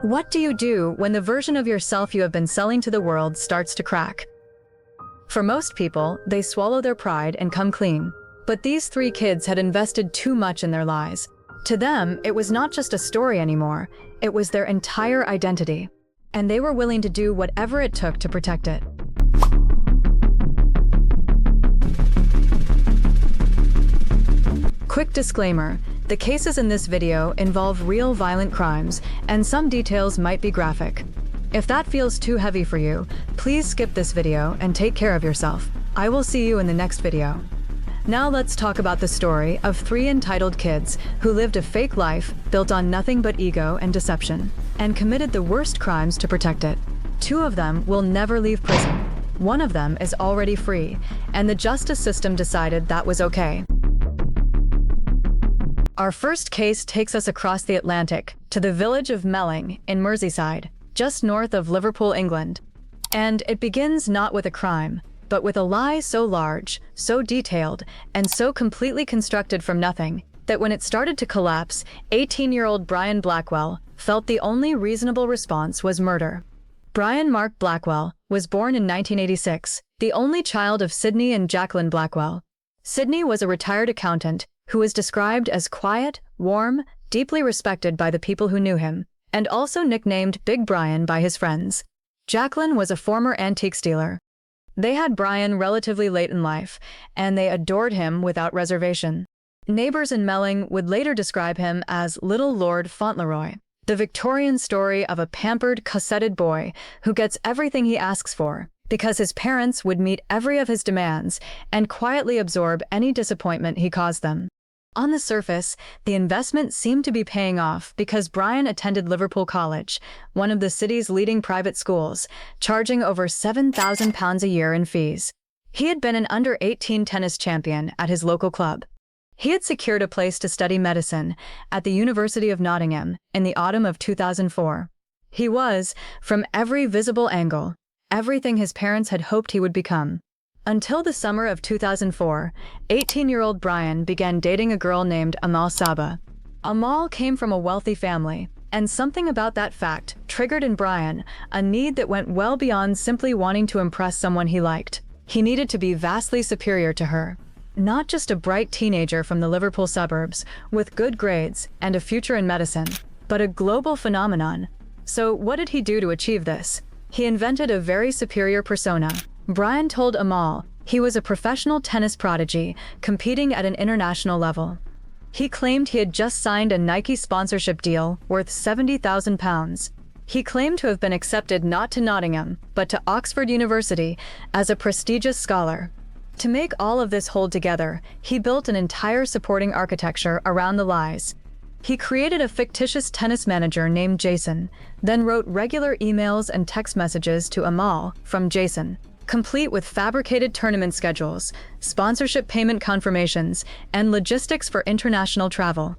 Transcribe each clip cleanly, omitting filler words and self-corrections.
What do you do when the version of yourself you have been selling to the world starts to crack? For most people, they swallow their pride and come clean. But these three kids had invested too much in their lies. To them, it was not just a story anymore, it was their entire identity. And they were willing to do whatever it took to protect it. Quick disclaimer, the cases in this video involve real violent crimes, and some details might be graphic. If that feels too heavy for you, please skip this video and take care of yourself. I will see you in the next video. Now let's talk about the story of three entitled kids who lived a fake life built on nothing but ego and deception, and committed the worst crimes to protect it. Two of them will never leave prison. One of them is already free, and the justice system decided that was okay. Our first case takes us across the Atlantic to the village of Melling in Merseyside, just north of Liverpool, England. And it begins not with a crime, but with a lie so large, so detailed, and so completely constructed from nothing, that when it started to collapse, 18-year-old Brian Blackwell felt the only reasonable response was murder. Brian Mark Blackwell was born in 1986, the only child of Sydney and Jacqueline Blackwell. Sydney was a retired accountant who was described as quiet, warm, deeply respected by the people who knew him, and also nicknamed Big Brian by his friends. Jacqueline was a former antiques dealer. They had Brian relatively late in life, and they adored him without reservation. Neighbors in Melling would later describe him as Little Lord Fauntleroy, the Victorian story of a pampered, cosseted boy who gets everything he asks for, because his parents would meet every of his demands and quietly absorb any disappointment he caused them. On the surface, the investment seemed to be paying off because Brian attended Liverpool College, one of the city's leading private schools, charging over £7,000 a year in fees. He had been an under-18 tennis champion at his local club. He had secured a place to study medicine at the University of Nottingham in the autumn of 2004. He was, from every visible angle, everything his parents had hoped he would become. Until the summer of 2004, 18-year-old Brian began dating a girl named Amal Saba. Amal came from a wealthy family, and something about that fact triggered in Brian a need that went well beyond simply wanting to impress someone he liked. He needed to be vastly superior to her. Not just a bright teenager from the Liverpool suburbs, with good grades and a future in medicine, but a global phenomenon. So what did he do to achieve this? He invented a very superior persona. Brian told Amal he was a professional tennis prodigy competing at an international level. He claimed he had just signed a Nike sponsorship deal worth £70,000. He claimed to have been accepted not to Nottingham, but to Oxford University as a prestigious scholar. To make all of this hold together, he built an entire supporting architecture around the lies. He created a fictitious tennis manager named Jason, then wrote regular emails and text messages to Amal from Jason, complete with fabricated tournament schedules, sponsorship payment confirmations, and logistics for international travel.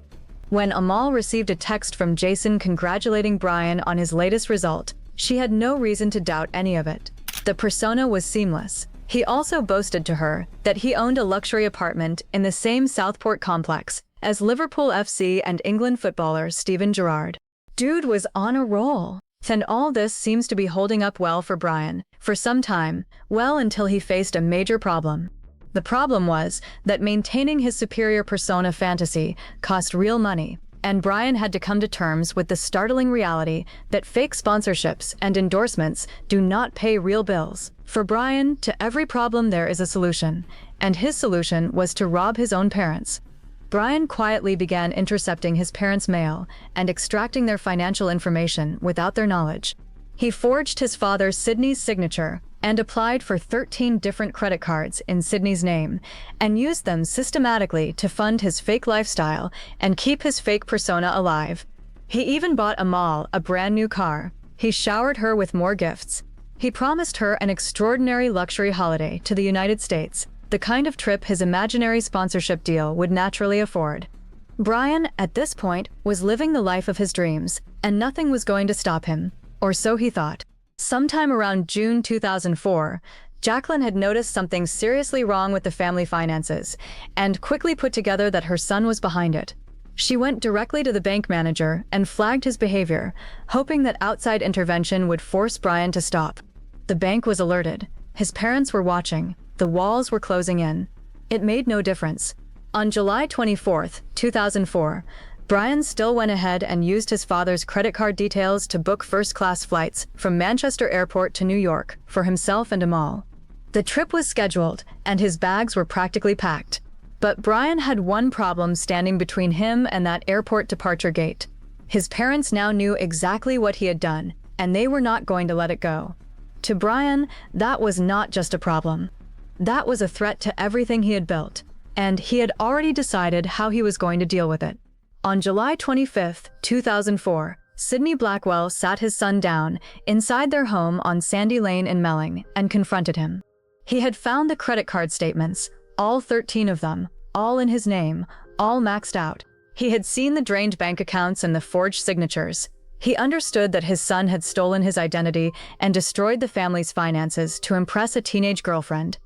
When Amal received a text from Jason congratulating Brian on his latest result, she had no reason to doubt any of it. The persona was seamless. He also boasted to her that he owned a luxury apartment in the same Southport complex as Liverpool FC and England footballer Steven Gerrard. Dude was on a roll. And all this seems to be holding up well for Brian, for some time, well until he faced a major problem. The problem was that maintaining his superior persona fantasy cost real money, and Brian had to come to terms with the startling reality that fake sponsorships and endorsements do not pay real bills. For Brian, to every problem there is a solution, and his solution was to rob his own parents. Brian quietly began intercepting his parents' mail and extracting their financial information without their knowledge. He forged his father Sydney's signature and applied for 13 different credit cards in Sydney's name, and used them systematically to fund his fake lifestyle and keep his fake persona alive. He even bought Amal a brand new car. He showered her with more gifts. He promised her an extraordinary luxury holiday to the United States, the kind of trip his imaginary sponsorship deal would naturally afford. Brian, at this point, was living the life of his dreams, and nothing was going to stop him, or so he thought. Sometime around June 2004, Jacqueline had noticed something seriously wrong with the family finances, and quickly put together that her son was behind it. She went directly to the bank manager and flagged his behavior, hoping that outside intervention would force Brian to stop. The bank was alerted. His parents were watching. The walls were closing in. It made no difference. On July 24, 2004, Brian still went ahead and used his father's credit card details to book first-class flights from Manchester Airport to New York for himself and Amal. The trip was scheduled, and his bags were practically packed. But Brian had one problem standing between him and that airport departure gate. His parents now knew exactly what he had done, and they were not going to let it go. To Brian, that was not just a problem. That was a threat to everything he had built, and he had already decided how he was going to deal with it. On July 25, 2004, Sydney Blackwell sat his son down inside their home on Sandy Lane in Melling and confronted him. He had found the credit card statements, all 13 of them, all in his name, all maxed out. He had seen the drained bank accounts and the forged signatures. He understood that his son had stolen his identity and destroyed the family's finances to impress a teenage girlfriend.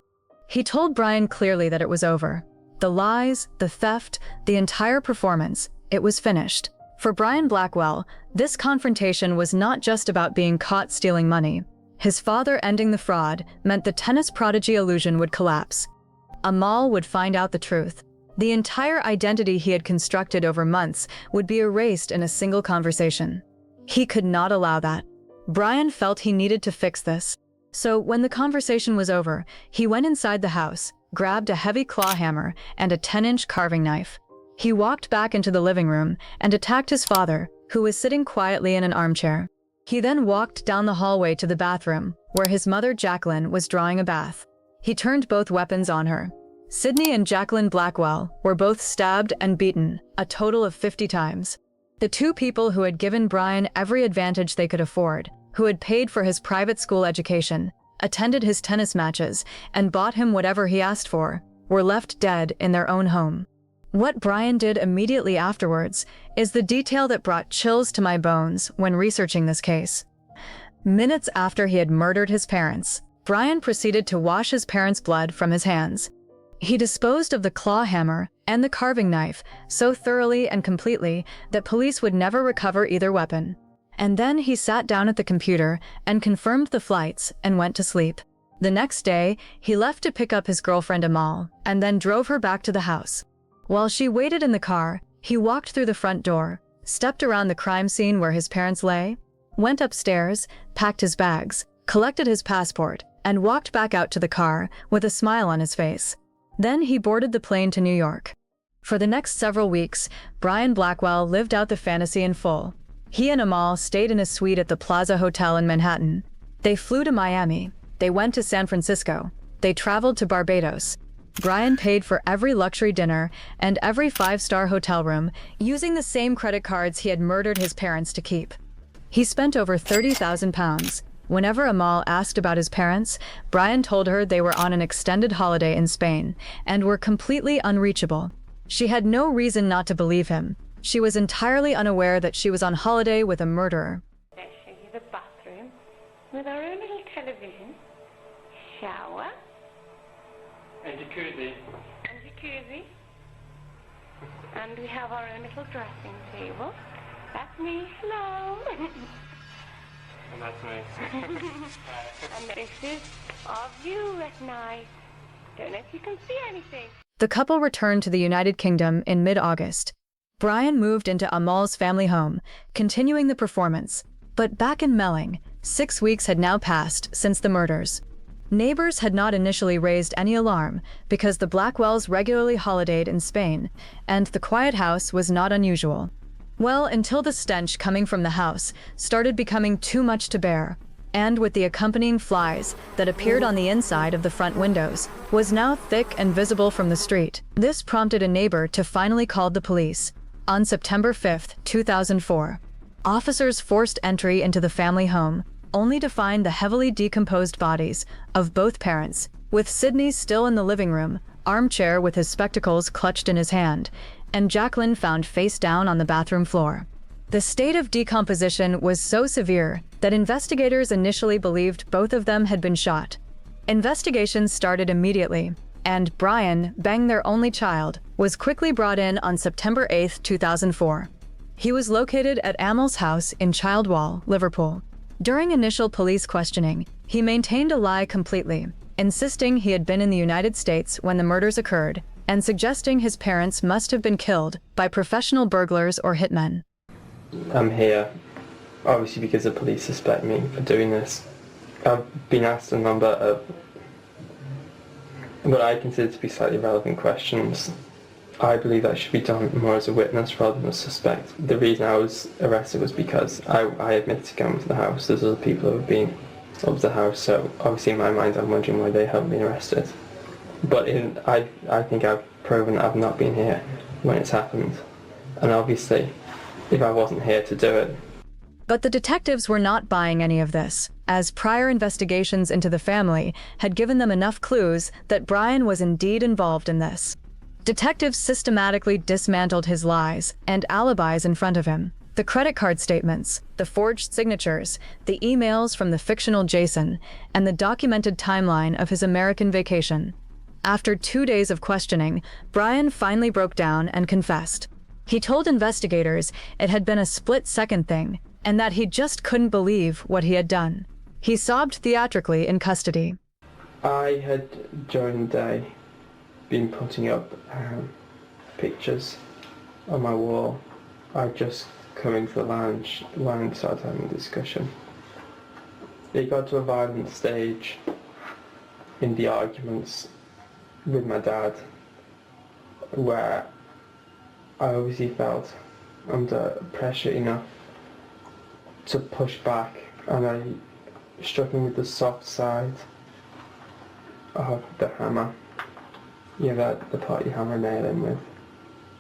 He told Brian clearly that it was over. The lies, the theft, the entire performance, it was finished. For Brian Blackwell, this confrontation was not just about being caught stealing money. His father ending the fraud meant the tennis prodigy illusion would collapse. Amal would find out the truth. The entire identity he had constructed over months would be erased in a single conversation. He could not allow that. Brian felt he needed to fix this. So when the conversation was over, he went inside the house, grabbed a heavy claw hammer and a 10-inch carving knife. He walked back into the living room and attacked his father, who was sitting quietly in an armchair. He then walked down the hallway to the bathroom, where his mother Jacqueline was drawing a bath. He turned both weapons on her. Sydney and Jacqueline Blackwell were both stabbed and beaten, a total of 50 times. The two people who had given Brian every advantage they could afford, who had paid for his private school education, attended his tennis matches, and bought him whatever he asked for, were left dead in their own home. What Brian did immediately afterwards is the detail that brought chills to my bones when researching this case. Minutes after he had murdered his parents, Brian proceeded to wash his parents' blood from his hands. He disposed of the claw hammer and the carving knife so thoroughly and completely that police would never recover either weapon. And then he sat down at the computer and confirmed the flights and went to sleep. The next day, he left to pick up his girlfriend Amal and then drove her back to the house. While she waited in the car, he walked through the front door, stepped around the crime scene where his parents lay, went upstairs, packed his bags, collected his passport, and walked back out to the car with a smile on his face. Then he boarded the plane to New York. For the next several weeks, Brian Blackwell lived out the fantasy in full. He and Amal stayed in a suite at the Plaza Hotel in Manhattan. They flew to Miami. They went to San Francisco. They traveled to Barbados. Brian paid for every luxury dinner and every 5-star hotel room using the same credit cards he had murdered his parents to keep. He spent over £30,000. Whenever Amal asked about his parents, Brian told her they were on an extended holiday in Spain and were completely unreachable. She had no reason not to believe him. She was entirely unaware that she was on holiday with a murderer. I'll show you the bathroom with our own little television, shower, and jacuzzi. And we have our own little dressing table. That's me, hello. And that's me. And this is our view at night. Don't know if you can see anything. The couple returned to the United Kingdom in mid-August. Brian moved into Amal's family home, continuing the performance. But back in Melling, 6 weeks had now passed since the murders. Neighbors had not initially raised any alarm because the Blackwells regularly holidayed in Spain, and the quiet house was not unusual. Well, until the stench coming from the house started becoming too much to bear, and with the accompanying flies that appeared on the inside of the front windows, was now thick and visible from the street. This prompted a neighbor to finally call the police. On September 5, 2004, officers forced entry into the family home, only to find the heavily decomposed bodies of both parents, with Sydney still in the living room, armchair with his spectacles clutched in his hand, and Jacqueline found face down on the bathroom floor. The state of decomposition was so severe that investigators initially believed both of them had been shot. Investigations started immediately, and Brian, Bang their only child, was quickly brought in on September 8, 2004. He was located at Amel's house in Childwall, Liverpool. During initial police questioning, he maintained a lie completely, insisting he had been in the United States when the murders occurred, and suggesting his parents must have been killed by professional burglars or hitmen. I'm here, obviously because the police suspect me for doing this. I've been asked a number of what I consider to be slightly relevant questions. I believe that should be done more as a witness rather than a suspect. The reason I was arrested was because I admitted to going to the house. There's other people who have been up to the house, so obviously in my mind I'm wondering why they haven't been arrested. But I think I've proven that I've not been here when it's happened. And obviously, if I wasn't here to do it. But the detectives were not buying any of this, as prior investigations into the family had given them enough clues that Brian was indeed involved in this. Detectives systematically dismantled his lies and alibis in front of him. The credit card statements, the forged signatures, the emails from the fictional Jason, and the documented timeline of his American vacation. After 2 days of questioning, Brian finally broke down and confessed. He told investigators it had been a split-second thing, and that he just couldn't believe what he had done. He sobbed theatrically in custody. I had, during the day, been putting up pictures on my wall. I'd just come into the lounge and started having a discussion. It got to a violent stage in the arguments with my dad, where I obviously felt under pressure enough to push back, and I struck him with the soft side of the hammer. You know, the part you hammer a nail in with.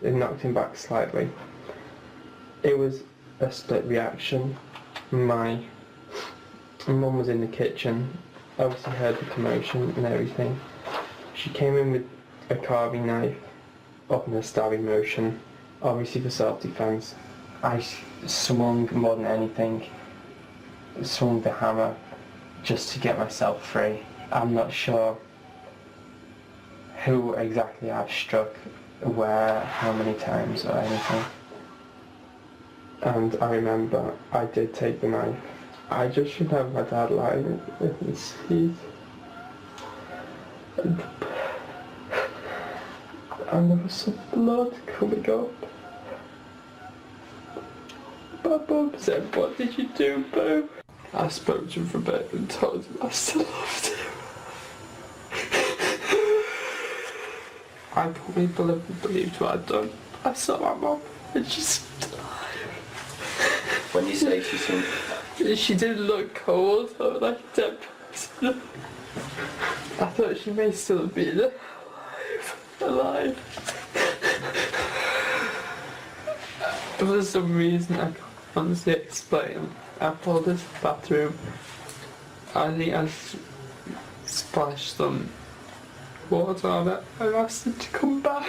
It knocked him back slightly. It was a split reaction. My mum was in the kitchen, obviously heard the commotion and everything. She came in with a carving knife up in a stabbing motion, obviously for self-defense. I swung more than anything, swung the hammer just to get myself free. I'm not sure who exactly I've struck, where, how many times or anything. And I remember I did take the knife. I just should have my dad lying in his seat. And there was some blood coming up. My mum said, "What did you do, Boo?" I spoke to him for a bit and told him I still loved him. I probably believed what I'd done. I saw my mum and she's alive. When you say she's in... She didn't look cold or like a dead person. I thought she may still be alive. For some reason I can't honestly explain. I pulled this bathroom. I think I splashed some water on it and asked her to come back.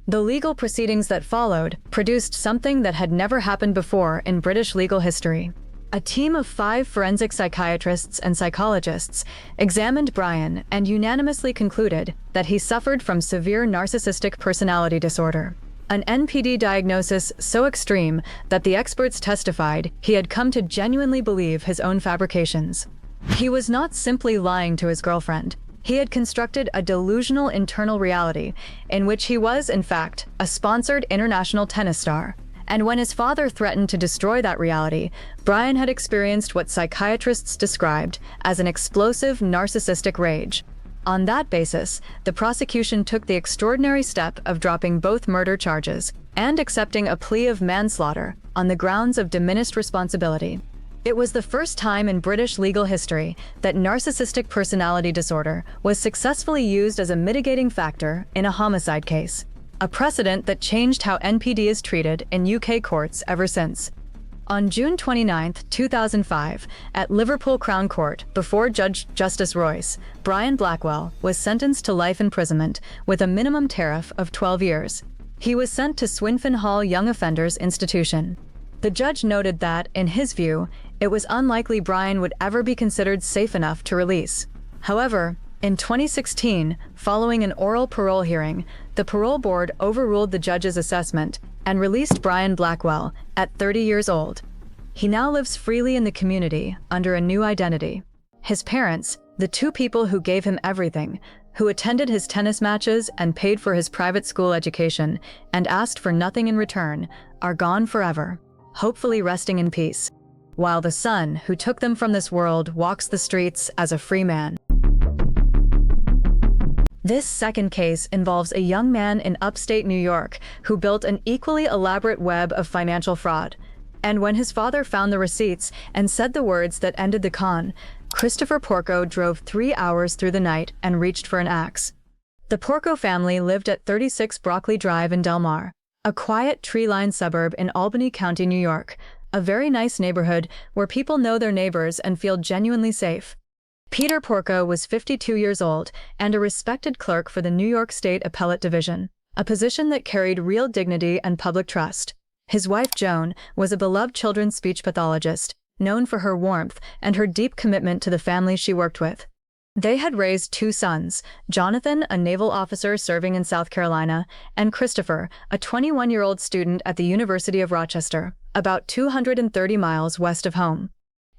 The legal proceedings that followed produced something that had never happened before in British legal history. A team of 5 forensic psychiatrists and psychologists examined Brian and unanimously concluded that he suffered from severe narcissistic personality disorder, an NPD diagnosis so extreme that the experts testified he had come to genuinely believe his own fabrications. He was not simply lying to his girlfriend. He had constructed a delusional internal reality in which he was, in fact, a sponsored international tennis star. And when his father threatened to destroy that reality, Brian had experienced what psychiatrists described as an explosive narcissistic rage. On that basis, the prosecution took the extraordinary step of dropping both murder charges and accepting a plea of manslaughter on the grounds of diminished responsibility. It was the first time in British legal history that narcissistic personality disorder was successfully used as a mitigating factor in a homicide case, a precedent that changed how NPD is treated in UK courts ever since. On June 29, 2005, at Liverpool Crown Court before Judge Justice Royce, Brian Blackwell was sentenced to life imprisonment with a minimum tariff of 12 years. He was sent to Swinfen Hall Young Offenders Institution. The judge noted that, in his view, it was unlikely Brian would ever be considered safe enough to release. However, In 2016, following an oral parole hearing, the parole board overruled the judge's assessment and released Brian Blackwell at 30 years old. He now lives freely in the community under a new identity. His parents, the two people who gave him everything, who attended his tennis matches and paid for his private school education and asked for nothing in return, are gone forever, hopefully resting in peace, while the son who took them from this world walks the streets as a free man. This second case involves a young man in upstate New York who built an equally elaborate web of financial fraud. And when his father found the receipts and said the words that ended the con, Christopher Porco drove 3 hours through the night and reached for an axe. The Porco family lived at 36 Broccoli Drive in Del Mar, a quiet tree-lined suburb in Albany County, New York, a very nice neighborhood where people know their neighbors and feel genuinely safe. Peter Porco was 52 years old and a respected clerk for the New York State Appellate Division, a position that carried real dignity and public trust. His wife, Joan, was a beloved children's speech pathologist, known for her warmth and her deep commitment to the family she worked with. They had raised 2 sons, Jonathan, a naval officer serving in South Carolina, and Christopher, a 21-year-old student at the University of Rochester, about 230 miles west of home.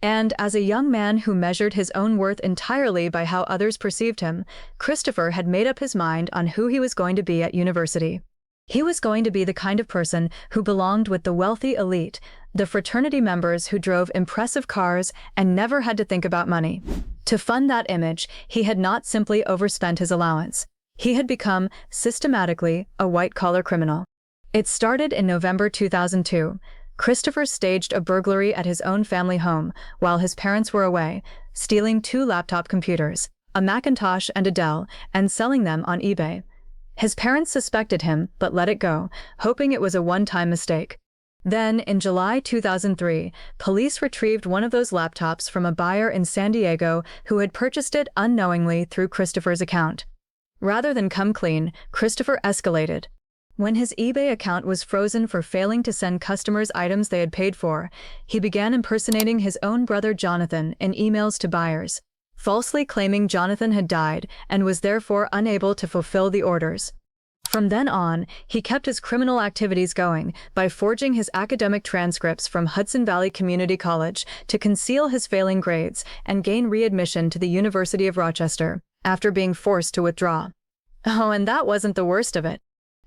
And as a young man who measured his own worth entirely by how others perceived him, Christopher had made up his mind on who he was going to be at university. He was going to be the kind of person who belonged with the wealthy elite, the fraternity members who drove impressive cars and never had to think about money. To fund that image, he had not simply overspent his allowance. He had become, systematically, a white-collar criminal. It started in November 2002. Christopher staged a burglary at his own family home while his parents were away, stealing 2 laptop computers, a Macintosh and a Dell, and selling them on eBay. His parents suspected him, but let it go, hoping it was a one-time mistake. Then, in July 2003, police retrieved one of those laptops from a buyer in San Diego who had purchased it unknowingly through Christopher's account. Rather than come clean, Christopher escalated. When his eBay account was frozen for failing to send customers items they had paid for, he began impersonating his own brother Jonathan in emails to buyers, falsely claiming Jonathan had died and was therefore unable to fulfill the orders. From then on, he kept his criminal activities going by forging his academic transcripts from Hudson Valley Community College to conceal his failing grades and gain readmission to the University of Rochester, after being forced to withdraw. Oh, and that wasn't the worst of it.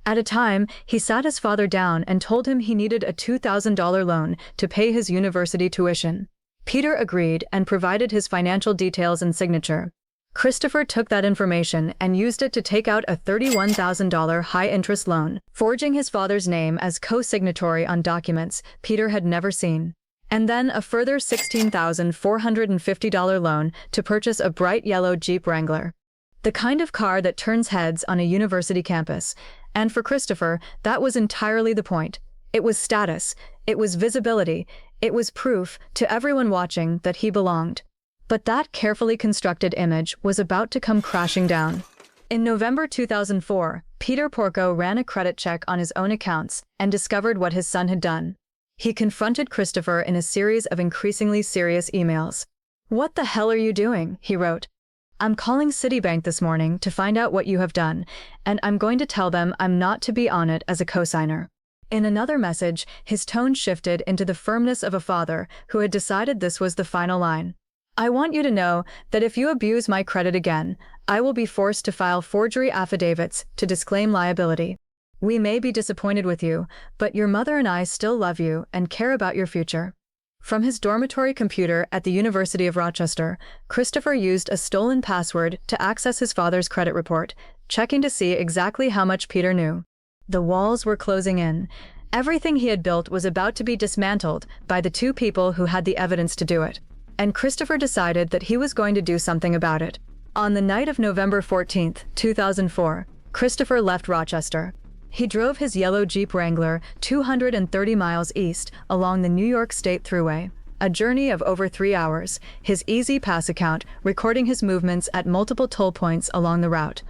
At a time, he sat his father down and told him he needed a $2,000 loan to pay his university tuition. Peter agreed and provided his financial details and signature. Christopher took that information and used it to take out a $31,000 high-interest loan, forging his father's name as co-signatory on documents Peter had never seen. And then a further $16,450 loan to purchase a bright yellow Jeep Wrangler, the kind of car that turns heads on a university campus. And for Christopher, that was entirely the point. It was status, it was visibility, it was proof to everyone watching that he belonged. But that carefully constructed image was about to come crashing down. In November 2004, Peter Porco ran a credit check on his own accounts and discovered what his son had done. He confronted Christopher in a series of increasingly serious emails. "What the hell are you doing?" he wrote. "I'm calling Citibank this morning to find out what you have done, and I'm going to tell them I'm not to be on it as a cosigner." In another message, his tone shifted into the firmness of a father who had decided this was the final line. "I want you to know that if you abuse my credit again, I will be forced to file forgery affidavits to disclaim liability. We may be disappointed with you, but your mother and I still love you and care about your future." From his dormitory computer at the University of Rochester, Christopher used a stolen password to access his father's credit report, checking to see exactly how much Peter knew. The walls were closing in. Everything he had built was about to be dismantled by the 2 people who had the evidence to do it. And Christopher decided that he was going to do something about it. On the night of November 14, 2004, Christopher left Rochester. He drove his yellow Jeep Wrangler 230 miles east along the New York State Thruway, a journey of over 3 hours, his Easy Pass account recording his movements at multiple toll points along the route.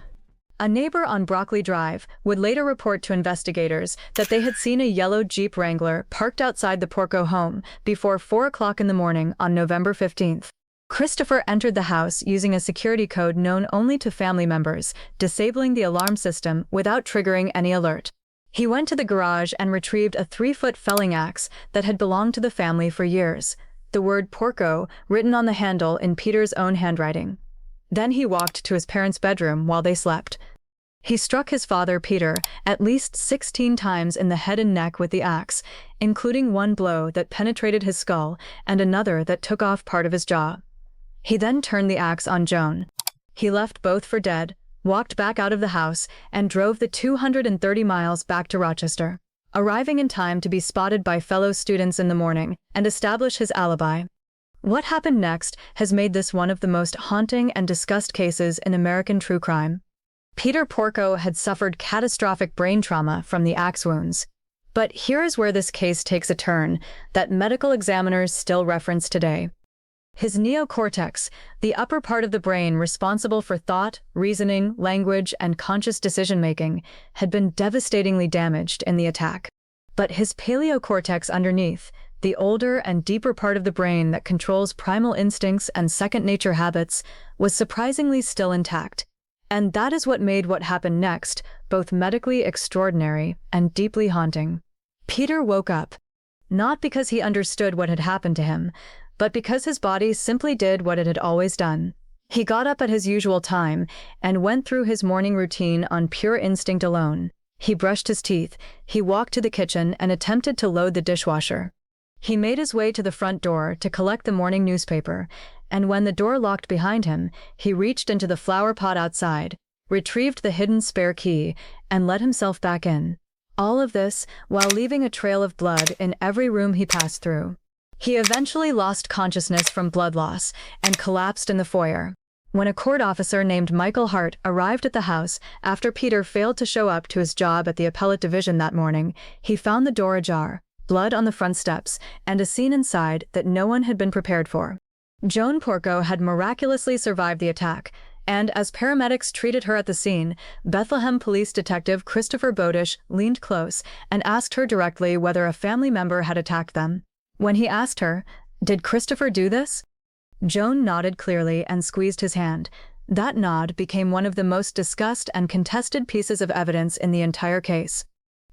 A neighbor on Broccoli Drive would later report to investigators that they had seen a yellow Jeep Wrangler parked outside the Porco home before 4 o'clock in the morning on November 15th. Christopher entered the house using a security code known only to family members, disabling the alarm system without triggering any alert. He went to the garage and retrieved a 3-foot felling axe that had belonged to the family for years, the word Porco written on the handle in Peter's own handwriting. Then he walked to his parents' bedroom while they slept. He struck his father, Peter, at least 16 times in the head and neck with the axe, including one blow that penetrated his skull and another that took off part of his jaw. He then turned the axe on Joan. He left both for dead, walked back out of the house, and drove the 230 miles back to Rochester, arriving in time to be spotted by fellow students in the morning and establish his alibi. What happened next has made this one of the most haunting and discussed cases in American true crime. Peter Porco had suffered catastrophic brain trauma from the axe wounds. But here is where this case takes a turn that medical examiners still reference today. His neocortex, the upper part of the brain responsible for thought, reasoning, language, and conscious decision-making, had been devastatingly damaged in the attack. But his paleocortex underneath, the older and deeper part of the brain that controls primal instincts and second-nature habits, was surprisingly still intact. And that is what made what happened next both medically extraordinary and deeply haunting. Peter woke up, not because he understood what had happened to him, but because his body simply did what it had always done. He got up at his usual time and went through his morning routine on pure instinct alone. He brushed his teeth, he walked to the kitchen and attempted to load the dishwasher. He made his way to the front door to collect the morning newspaper, and when the door locked behind him, he reached into the flower pot outside, retrieved the hidden spare key, and let himself back in. All of this while leaving a trail of blood in every room he passed through. He eventually lost consciousness from blood loss and collapsed in the foyer. When a court officer named Michael Hart arrived at the house after Peter failed to show up to his job at the appellate division that morning, he found the door ajar, blood on the front steps, and a scene inside that no one had been prepared for. Joan Porco had miraculously survived the attack, and as paramedics treated her at the scene, Bethlehem Police Detective Christopher Bodish leaned close and asked her directly whether a family member had attacked them. When he asked her, "Did Christopher do this?" Joan nodded clearly and squeezed his hand. That nod became one of the most discussed and contested pieces of evidence in the entire case.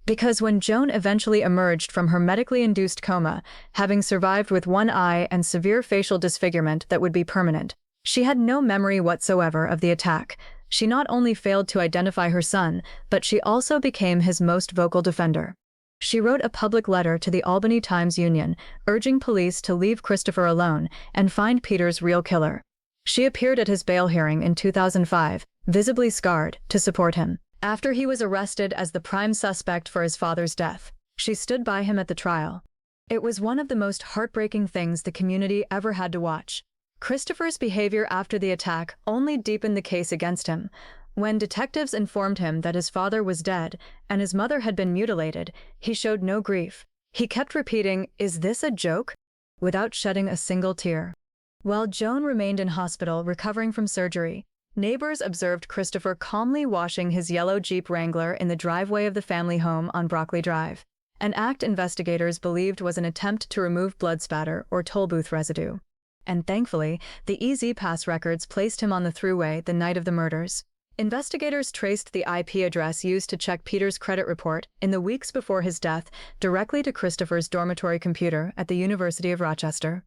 Because when Joan eventually emerged from her medically induced coma, having survived with one eye and severe facial disfigurement that would be permanent, she had no memory whatsoever of the attack. She not only failed to identify her son, but she also became his most vocal defender. She wrote a public letter to the Albany Times-Union, urging police to leave Christopher alone and find Peter's real killer. She appeared at his bail hearing in 2005, visibly scarred, to support him. After he was arrested as the prime suspect for his father's death, she stood by him at the trial. It was one of the most heartbreaking things the community ever had to watch. Christopher's behavior after the attack only deepened the case against him. When detectives informed him that his father was dead and his mother had been mutilated, he showed no grief. He kept repeating, "Is this a joke?" without shedding a single tear. While Joan remained in hospital recovering from surgery, neighbors observed Christopher calmly washing his yellow Jeep Wrangler in the driveway of the family home on Broccoli Drive, an act investigators believed was an attempt to remove blood spatter or toll booth residue. And thankfully, the EZ Pass records placed him on the thruway the night of the murders. Investigators traced the IP address used to check Peter's credit report in the weeks before his death directly to Christopher's dormitory computer at the University of Rochester.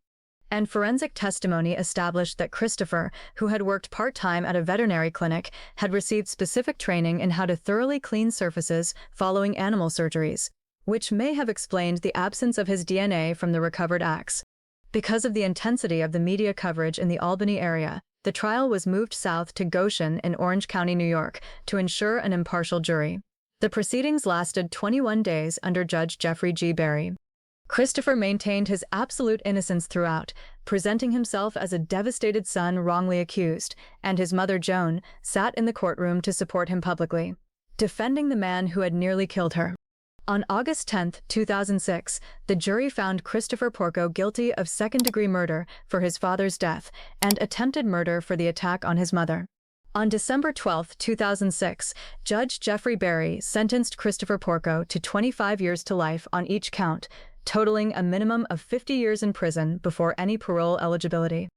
And forensic testimony established that Christopher, who had worked part-time at a veterinary clinic, had received specific training in how to thoroughly clean surfaces following animal surgeries, which may have explained the absence of his DNA from the recovered axe. Because of the intensity of the media coverage in the Albany area, the trial was moved south to Goshen in Orange County, New York, to ensure an impartial jury. The proceedings lasted 21 days under Judge Jeffrey G. Berry. Christopher maintained his absolute innocence throughout, presenting himself as a devastated son wrongly accused, and his mother Joan sat in the courtroom to support him publicly, defending the man who had nearly killed her. On August 10, 2006, the jury found Christopher Porco guilty of second-degree murder for his father's death and attempted murder for the attack on his mother. On December 12, 2006, Judge Jeffrey Berry sentenced Christopher Porco to 25 years to life on each count, totaling a minimum of 50 years in prison before any parole eligibility.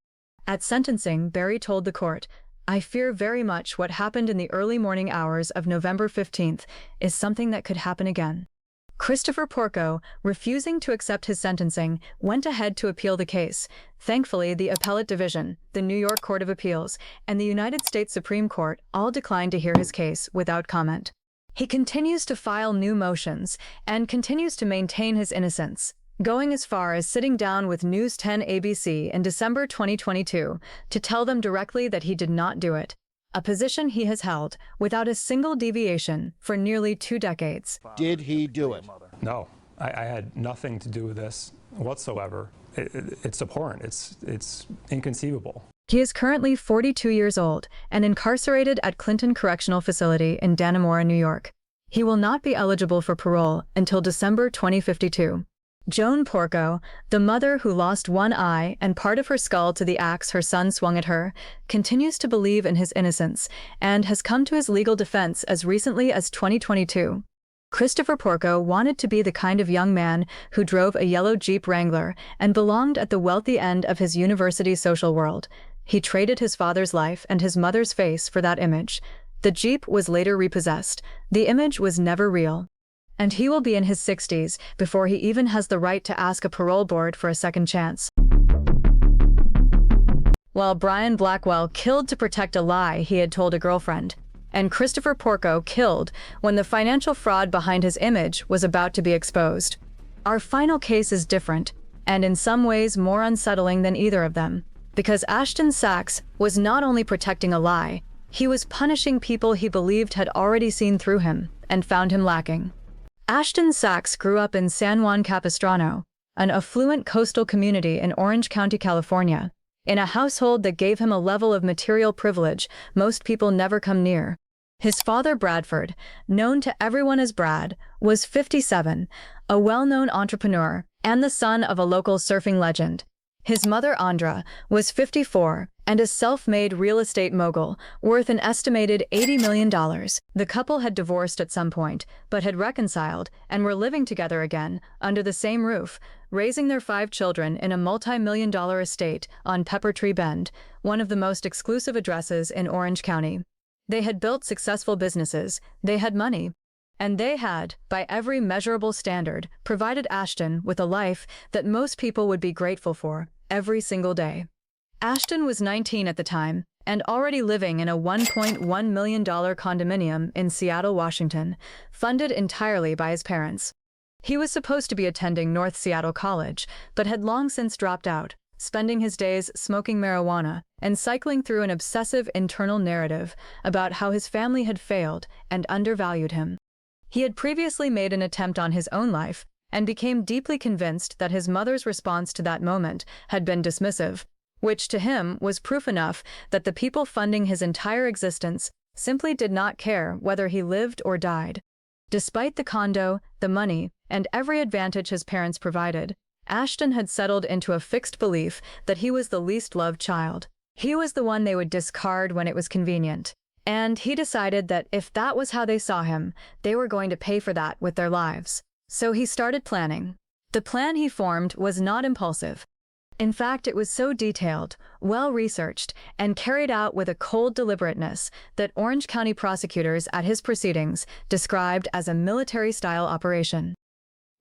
At sentencing, Barry told the court, "I fear very much what happened in the early morning hours of November 15th is something that could happen again." Christopher Porco, refusing to accept his sentencing, went ahead to appeal the case. Thankfully, the Appellate Division, the New York Court of Appeals, and the United States Supreme Court all declined to hear his case without comment. He continues to file new motions and continues to maintain his innocence, going as far as sitting down with News 10 ABC in December 2022 to tell them directly that he did not do it, a position he has held without a single deviation for nearly 2 decades. Did he do it? No, I had nothing to do with this whatsoever. It's abhorrent. It's inconceivable. He is currently 42 years old and incarcerated at Clinton Correctional Facility in Dannemora, New York. He will not be eligible for parole until December 2052. Joan Porco, the mother who lost one eye and part of her skull to the axe her son swung at her, continues to believe in his innocence and has come to his legal defense as recently as 2022. Christopher Porco wanted to be the kind of young man who drove a yellow Jeep Wrangler and belonged at the wealthy end of his university social world. He traded his father's life and his mother's face for that image. The Jeep was later repossessed. The image was never real. And he will be in his 60s before he even has the right to ask a parole board for a second chance. While Brian Blackwell killed to protect a lie he had told a girlfriend, and Christopher Porco killed when the financial fraud behind his image was about to be exposed. Our final case is different, and in some ways more unsettling than either of them, because Ashton Sachs was not only protecting a lie, he was punishing people he believed had already seen through him and found him lacking. Ashton Sachs grew up in San Juan Capistrano, an affluent coastal community in Orange County, California, in a household that gave him a level of material privilege most people never come near. His father, Bradford, known to everyone as Brad, was 57, a well-known entrepreneur and the son of a local surfing legend. His mother, Andra, was 54 and a self-made real estate mogul worth an estimated $80 million. The couple had divorced at some point, but had reconciled and were living together again under the same roof, raising their 5 children in a multi-million-dollar estate on Pepper Tree Bend, one of the most exclusive addresses in Orange County. They had built successful businesses, they had money, and they had, by every measurable standard, provided Ashton with a life that most people would be grateful for every single day. Ashton was 19 at the time and already living in a $1.1 million condominium in Seattle, Washington, funded entirely by his parents. He was supposed to be attending North Seattle College, but had long since dropped out, spending his days smoking marijuana and cycling through an obsessive internal narrative about how his family had failed and undervalued him. He had previously made an attempt on his own life and became deeply convinced that his mother's response to that moment had been dismissive, which to him was proof enough that the people funding his entire existence simply did not care whether he lived or died. Despite the condo, the money, and every advantage his parents provided, Ashton had settled into a fixed belief that he was the least loved child. He was the one they would discard when it was convenient. And he decided that if that was how they saw him, they were going to pay for that with their lives. So he started planning. The plan he formed was not impulsive. In fact, it was so detailed, well-researched, and carried out with a cold deliberateness that Orange County prosecutors at his proceedings described as a military-style operation.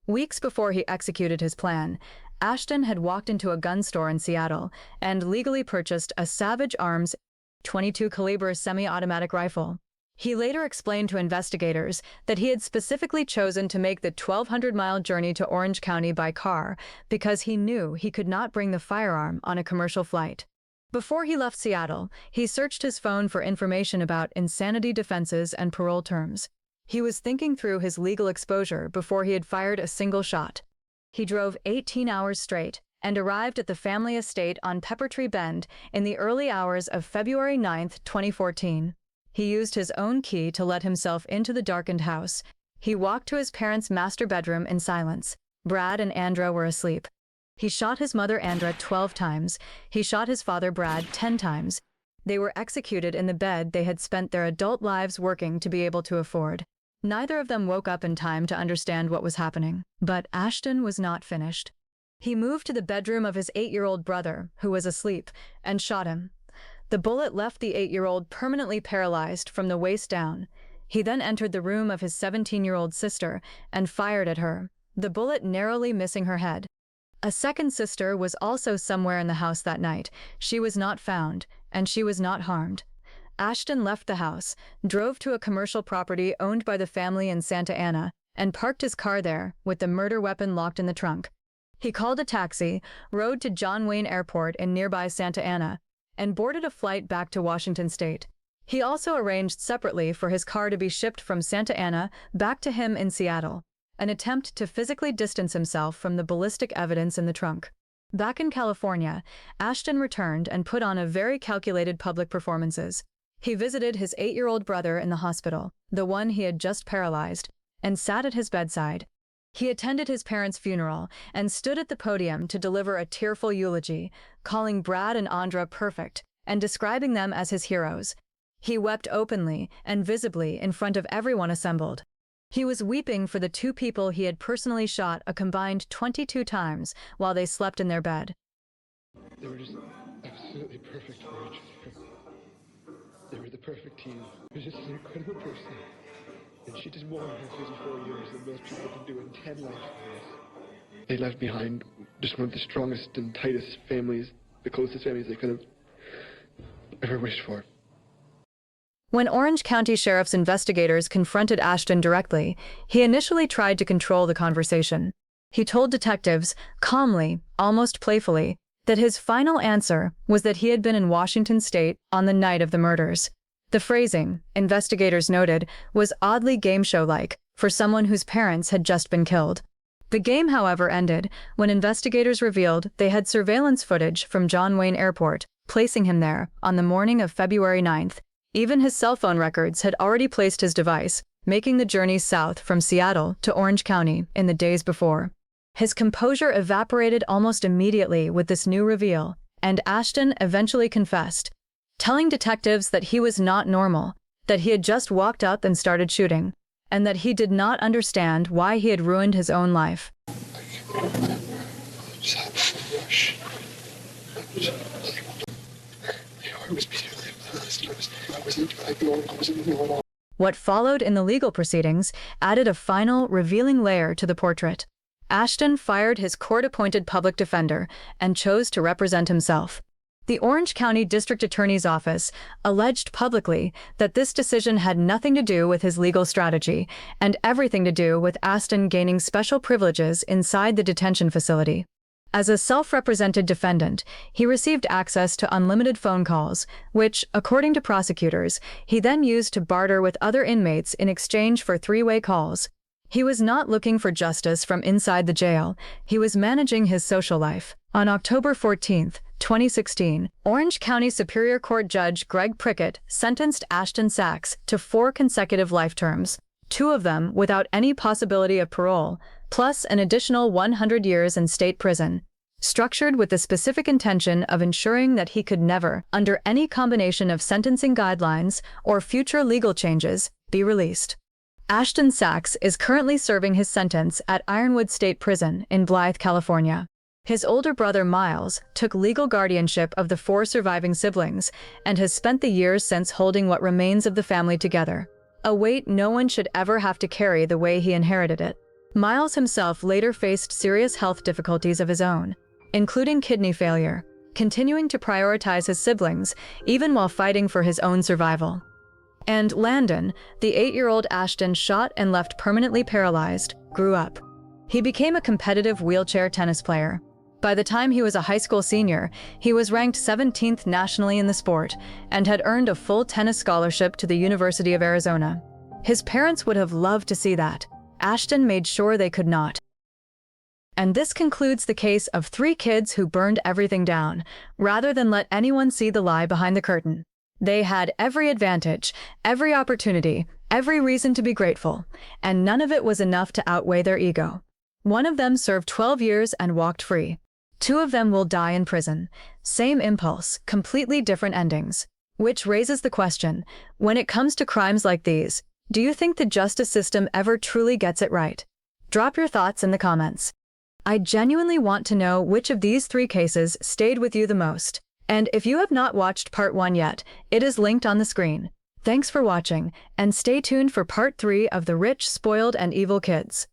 Weeks before he executed his plan, Ashton had walked into a gun store in Seattle and legally purchased a Savage Arms .22 caliber semi-automatic rifle. He later explained to investigators that he had specifically chosen to make the 1,200-mile journey to Orange County by car because he knew he could not bring the firearm on a commercial flight. Before he left Seattle, he searched his phone for information about insanity defenses and parole terms. He was thinking through his legal exposure before he had fired a single shot. He drove 18 hours straight and arrived at the family estate on Pepper Tree Bend in the early hours of February 9, 2014. He used his own key to let himself into the darkened house. He walked to his parents' master bedroom in silence. Brad and Andra were asleep. He shot his mother Andra 12 times. He shot his father Brad 10 times. They were executed in the bed they had spent their adult lives working to be able to afford. Neither of them woke up in time to understand what was happening. But Ashton was not finished. He moved to the bedroom of his 8-year-old brother, who was asleep, and shot him. The bullet left the 8-year-old permanently paralyzed from the waist down. He then entered the room of his 17-year-old sister and fired at her, the bullet narrowly missing her head. A second sister was also somewhere in the house that night. She was not found, and she was not harmed. Ashton left the house, drove to a commercial property owned by the family in Santa Ana, and parked his car there, with the murder weapon locked in the trunk. He called a taxi, rode to John Wayne Airport in nearby Santa Ana, and boarded a flight back to Washington State. He also arranged separately for his car to be shipped from Santa Ana back to him in Seattle, an attempt to physically distance himself from the ballistic evidence in the trunk. Back in California, Ashton returned and put on a very calculated public performances. He visited his 8-year-old brother in the hospital, the one he had just paralyzed, and sat at his bedside. He attended his parents' funeral and stood at the podium to deliver a tearful eulogy, calling Brad and Andra perfect and describing them as his heroes. He wept openly and visibly in front of everyone assembled. He was weeping for the 2 people he had personally shot a combined 22 times while they slept in their bed. They were just absolutely perfect for each other. They were the perfect team. She was just an incredible person. And she did more in her 54 years than most people can do in 10 lifetimes. They left behind just one of the strongest and tightest families, the closest families they could have ever wished for. When Orange County Sheriff's investigators confronted Ashton directly, he initially tried to control the conversation. He told detectives, calmly, almost playfully, that his final answer was that he had been in Washington State on the night of the murders. The phrasing, investigators noted, was oddly game show-like for someone whose parents had just been killed. The game, however, ended when investigators revealed they had surveillance footage from John Wayne Airport, placing him there on the morning of February 9th. Even his cell phone records had already placed his device, making the journey south from Seattle to Orange County in the days before. His composure evaporated almost immediately with this new reveal, and Ashton eventually confessed, telling detectives that he was not normal, that he had just walked up and started shooting, and that he did not understand why he had ruined his own life. What followed in the legal proceedings added a final, revealing layer to the portrait. Ashton fired his court-appointed public defender and chose to represent himself. The Orange County District Attorney's Office alleged publicly that this decision had nothing to do with his legal strategy and everything to do with Ashton gaining special privileges inside the detention facility. As a self-represented defendant, he received access to unlimited phone calls, which, according to prosecutors, he then used to barter with other inmates in exchange for 3-way calls. He was not looking for justice from inside the jail. He was managing his social life. On October 14, 2016, Orange County Superior Court Judge Greg Prickett sentenced Ashton Sachs to 4 consecutive life terms, 2 of them without any possibility of parole, plus an additional 100 years in state prison, structured with the specific intention of ensuring that he could never, under any combination of sentencing guidelines or future legal changes, be released. Ashton Sachs is currently serving his sentence at Ironwood State Prison in Blythe, California. His older brother Miles took legal guardianship of the 4 surviving siblings and has spent the years since holding what remains of the family together, a weight no one should ever have to carry the way he inherited it. Miles himself later faced serious health difficulties of his own, including kidney failure, continuing to prioritize his siblings even while fighting for his own survival. And Landon, the 8-year-old Ashton shot and left permanently paralyzed, grew up. He became a competitive wheelchair tennis player. By the time he was a high school senior, he was ranked 17th nationally in the sport and had earned a full tennis scholarship to the University of Arizona. His parents would have loved to see that. Ashton made sure they could not. And this concludes the case of 3 kids who burned everything down, rather than let anyone see the lie behind the curtain. They had every advantage, every opportunity, every reason to be grateful, and none of it was enough to outweigh their ego. One of them served 12 years and walked free. 2 of them will die in prison. Same impulse, completely different endings. Which raises the question, when it comes to crimes like these, do you think the justice system ever truly gets it right? Drop your thoughts in the comments. I genuinely want to know which of these 3 cases stayed with you the most. And if you have not watched part 1 yet, it is linked on the screen. Thanks for watching, and stay tuned for part 3 of The Rich, Spoiled, and Evil Kids.